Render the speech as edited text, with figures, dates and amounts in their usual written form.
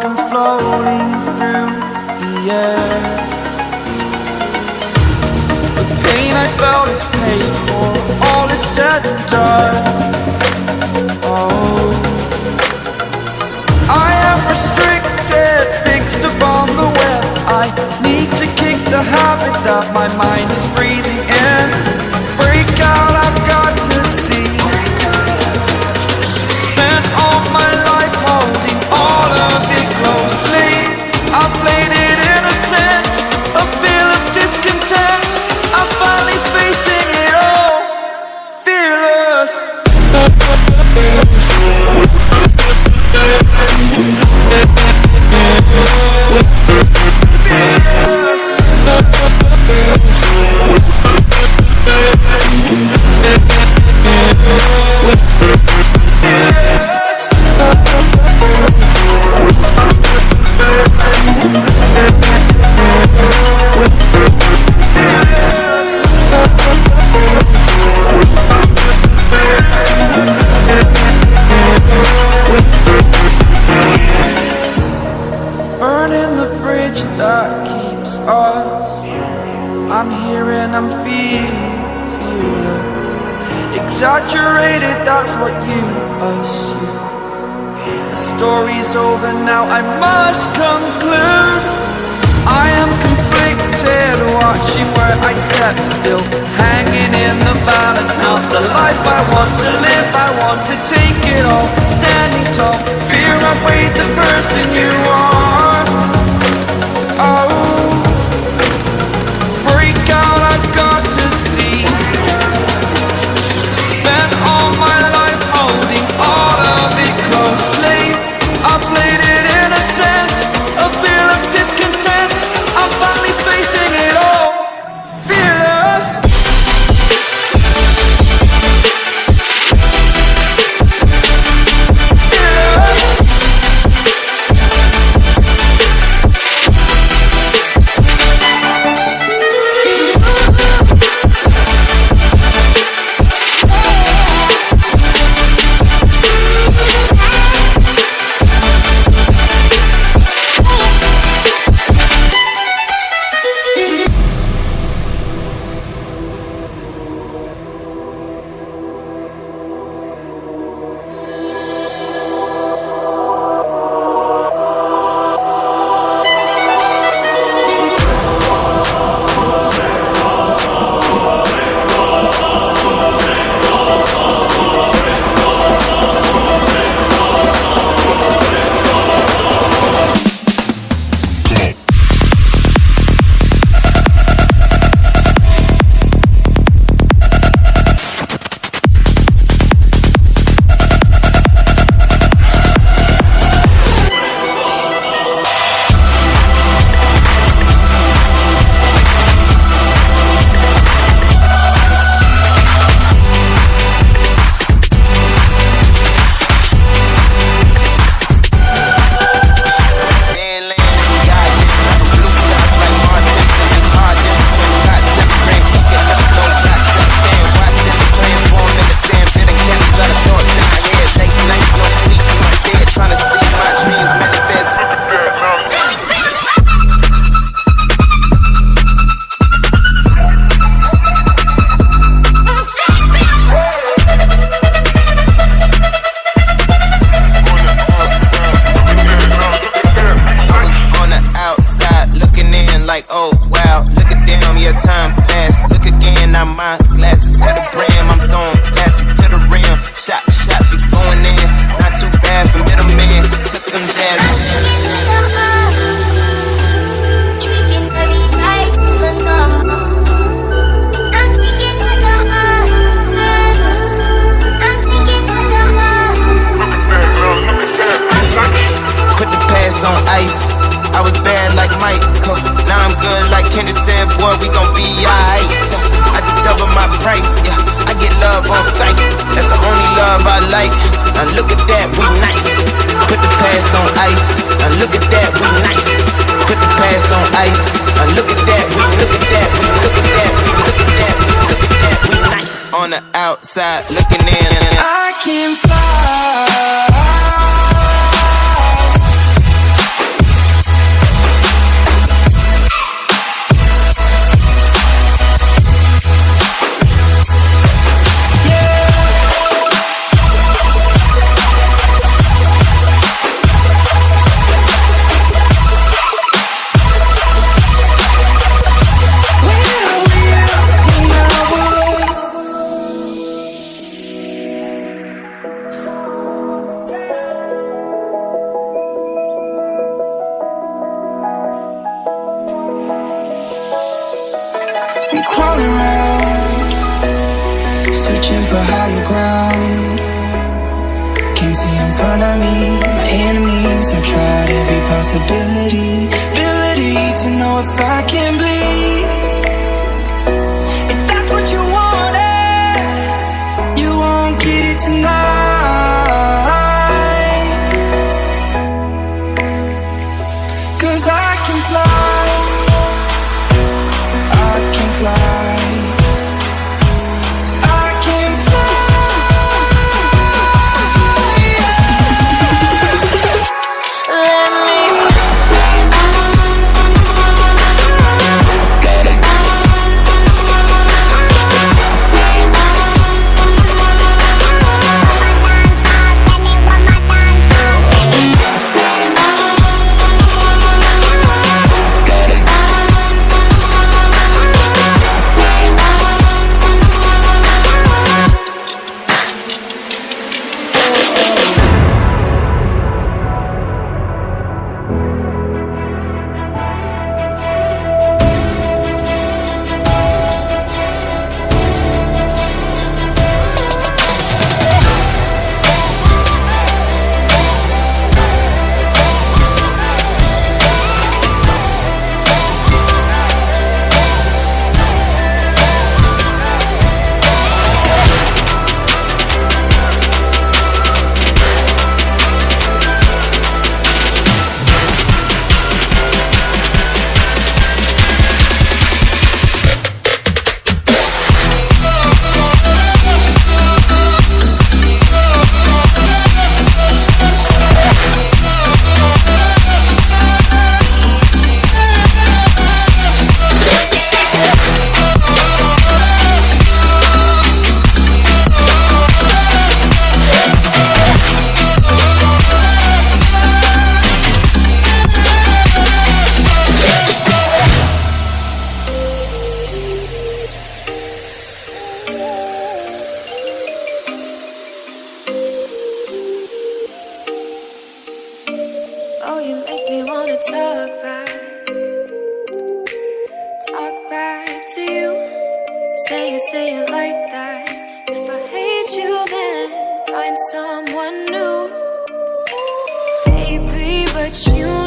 like I'm floating through the air. The pain I felt is paid for, all is said and done. Oh, I am restricted, fixed upon the web. I need to kick the habit that my mind is breathing in. Break out, I've got to see. Spent all my life holding all of it closely. I played it innocent, a feel of discontent. I'm finally facing it all, fearless. Burning the bridge that keeps us. I'm here and I'm feeling fearless. Exaggerated, that's what you assume. The story's over now, I must conclude. I am conflicted, watching where I step still, hanging in the balance. Not the life I want to live, I want to take it all. Standing tall, fear outweighed the person you are. Oh, break out, I've got to see. Spent all my life holding all of it closely. I played it innocent, a feel of discontent. I'm finally facing it all, fearless. Now look at that, we nice. Put the past on ice. Now look at that, we nice. Put the past on ice. Now look at that, we look at that, we look at that, we look at that, we look at that, we nice. On the outside looking in. I can fly. crawling around, searching for higher ground. Can't see in front of me, my enemies. I've tried every possibility, ability to know if I can bleed. If that's what you wanted, you won't get it tonight. 'Cause I can fly, I can fly, I can fly. Let me oh, you make me wanna talk back to you. Say it like that. If I hate you, then find someone new, baby. But you